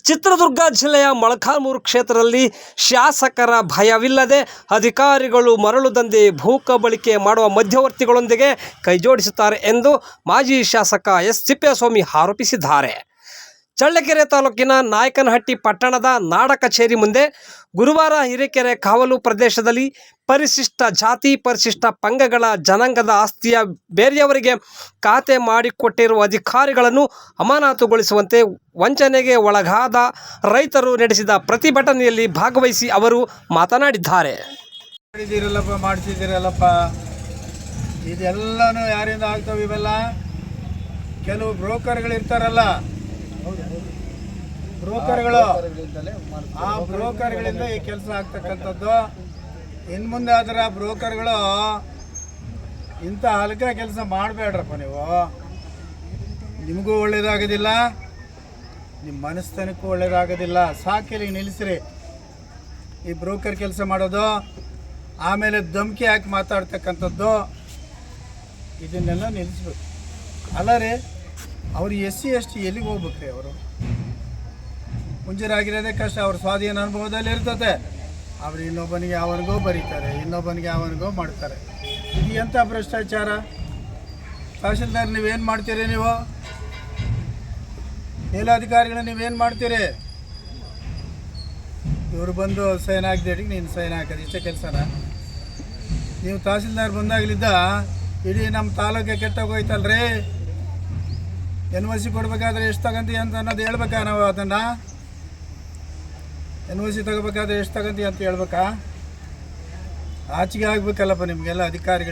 ಚಿತ್ರದುರ್ಗ ಜಿಲ್ಲೆಯ ಮೊಳಕಾಲ್ಮೂರು ಕ್ಷೇತ್ರದಲ್ಲಿ ಶಾಸಕರ ಭಯವಿಲ್ಲದೆ ಅಧಿಕಾರಿಗಳು ಮರಳು ದಂಧೆ ಭೂ ಕಬಳಿಕೆ ಮಾಡುವ ಮಧ್ಯವರ್ತಿಗಳೊಂದಿಗೆ ಕೈಜೋಡಿಸುತ್ತಾರೆ ಎಂದು ಮಾಜಿ ಶಾಸಕ ಎಸ್ ತಿಪ್ಪೇಸ್ವಾಮಿ ಆರೋಪಿಸಿದ್ದಾರೆ. ಚಳ್ಳಕೆರೆ ತಾಲೂಕಿನ ನಾಯಕನಹಟ್ಟಿ ಪಟ್ಟಣದ ನಾಡ ಕಚೇರಿ ಮುಂದೆ ಗುರುವಾರ ಹಿರೇಕೆರೆ ಕಾವಲು ಪ್ರದೇಶದಲ್ಲಿ ಪರಿಶಿಷ್ಟ ಜಾತಿ ಪರಿಶಿಷ್ಟ ಪಂಗಡಗಳ ಜನಾಂಗದ ಆಸ್ತಿಯ ಬೇರೆಯವರಿಗೆ ಖಾತೆ ಮಾಡಿಕೊಟ್ಟಿರುವ ಅಧಿಕಾರಿಗಳನ್ನು ಅಮಾನತುಗೊಳಿಸುವಂತೆ ವಂಚನೆಗೆ ಒಳಗಾದ ರೈತರು ನಡೆಸಿದ ಪ್ರತಿಭಟನೆಯಲ್ಲಿ ಭಾಗವಹಿಸಿ ಅವರು ಮಾತನಾಡಿದ್ದಾರೆ. ಮಾಡಿಸಿದಿರಲ್ಲಪ್ಪ, ಇದೆಲ್ಲನೂ ಯಾರಿಂದ ಆಗ್ತವೆ? ಇವೆಲ್ಲ ಕೆಲವು ಬ್ರೋಕರ್ಗಳು ಇರ್ತಾರಲ್ಲ, ಬ್ರೋಕರ್ಗಳು, ಆ ಬ್ರೋಕರ್ಗಳಿಂದ ಈ ಕೆಲಸ ಆಗ್ತಕ್ಕಂಥದ್ದು. ಇನ್ನು ಮುಂದೆ ಆದ್ರೆ ಆ ಬ್ರೋಕರ್ಗಳು ಇಂಥ ಹಲ್ಕ ಕೆಲಸ ಮಾಡಬೇಡ್ರಪ್ಪ. ನಿಮಗೂ ಒಳ್ಳೇದಾಗೋದಿಲ್ಲ, ನಿಮ್ಮ ಮನಸ್ಥಾನಕ್ಕೂ ಒಳ್ಳೇದಾಗೋದಿಲ್ಲ. ಸಾಕಿಲಿ ನಿಲ್ಲಿಸ್ರಿ ಈ ಬ್ರೋಕರ್ ಕೆಲಸ ಮಾಡೋದು, ಆಮೇಲೆ ಧಮಕಿ ಹಾಕಿ ಮಾತಾಡ್ತಕ್ಕಂಥದ್ದು, ಇದನ್ನೆಲ್ಲ ನಿಲ್ಲಿಸ್ಬೇಕು. ಅಲ್ಲ ರೀ, ಅವ್ರು SC ST ಎಲ್ಲಿಗೆ ಹೋಗ್ಬೇಕ್ರಿ? ಅವರು ಮುಂಜಾರಾಗಿರೋದೇ ಕಷ್ಟ. ಅವ್ರ ಸ್ವಾಧೀನ ಅನುಭವದಲ್ಲಿ ಇರ್ತದೆ. ಅವ್ರು ಇನ್ನೊಬ್ಬನಿಗೆ ಅವನಿಗೋ ಬರೀತಾರೆ, ಇನ್ನೊಬ್ಬನಿಗೆ ಅವನಿಗೋ ಮಾಡ್ತಾರೆ. ಇದು ಎಂಥ ಭ್ರಷ್ಟಾಚಾರ? ತಹಶೀಲ್ದಾರ್ ನೀವೇನು ಮಾಡ್ತೀರಿ? ನೀವು ಮೇಲಾಧಿಕಾರಿಗಳು ನೀವೇನು ಮಾಡ್ತೀರಿ? ಇವರು ಬಂದು ಸೈನ್ ಹಾಕಿದೇಟಿಗೆ ನೀನು ಸೈನ್ ಹಾಕೋದು, ಇಷ್ಟೇ ಕೆಲಸನ? ನೀವು ತಹಶೀಲ್ದಾರ್ ಬಂದಾಗಲಿದ್ದ ಇಡೀ ನಮ್ಮ ತಾಲೂಕೆ ಕೆಟ್ಟೋಗೋಯ್ತಲ್ರಿ. NOC ಕೊಡಬೇಕಾದ್ರೆ ಎಷ್ಟು ತಗೊಂತೀವಿ ಅಂತ ಅನ್ನೋದು ಹೇಳ್ಬೇಕಾ? ನಾವು ಅದನ್ನು NOC ತಗೋಬೇಕಾದ್ರೆ ಎಷ್ಟು ತಗೊಂತೀವಿ ಅಂತ ಹೇಳ್ಬೇಕಾ? ಆಚೆಗೆ ಆಗಬೇಕಲ್ಲಪ್ಪ ನಿಮಗೆಲ್ಲ ಅಧಿಕಾರಿಗಳಿಗೆ.